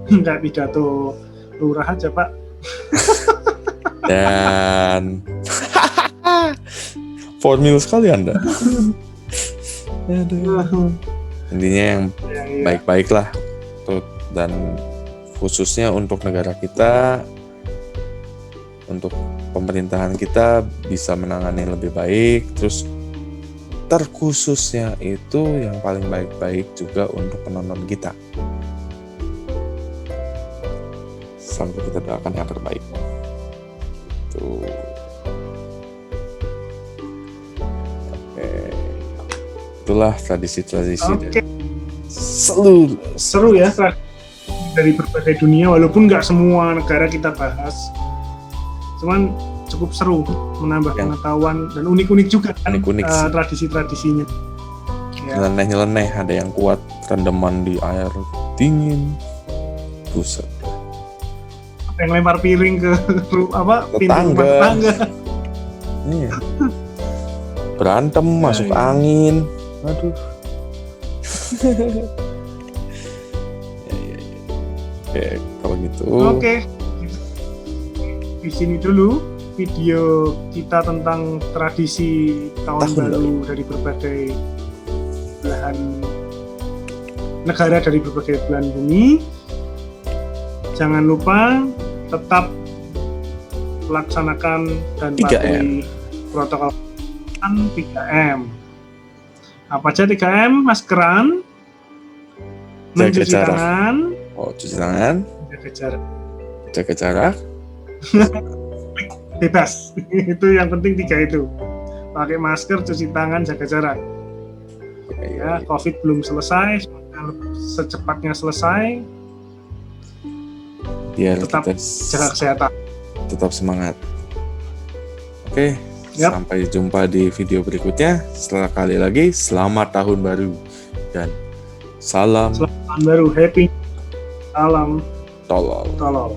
Enggak pidato lurah aja, Pak. Dan formil sekali Anda. Intinya yang baik-baik lah tuh, dan khususnya untuk negara kita, untuk pemerintahan kita bisa menangani lebih baik. Terus terkhususnya itu yang paling baik-baik juga untuk penonton kita. Sampai kita doakan yang terbaik. Tuh. Oke. Itulah tradisi-tradisi seru ya dari berbagai dunia, walaupun nggak semua negara kita bahas, cuman cukup seru, menambah pengetahuan dan unik-unik juga kan tradisi-tradisinya. Nyeleneh-nyeleneh, ada yang kuat rendeman di air dingin, buset. Yang lempar piring ke pintu rumah tetangga. Iya. Berantem, masuk iya. angin. Aduh. Oke, kalau gitu. Oke. Di sini dulu video kita tentang tradisi tahun Tahun baru dari berbagai belahan negara, dari berbagai belahan bumi. Jangan lupa tetap laksanakan dan 3M. patuhi protokol 3M. Apa aja 3M? Maskeran, Jaga mencuci jarak. tangan, Oh, cuci tangan, jaga jarak. jaga jarak. Bebas. Itu yang penting 3 itu. Pakai masker, cuci tangan, jaga jarak. Ya, COVID belum selesai, semoga secepatnya selesai. Biar Tetap kita jaga kesehatan. tetap semangat. Oke, Yap. sampai jumpa di video berikutnya. Sekali lagi, selamat tahun baru dan salam Selamat tahun baru, happy, salam tolol. tolol.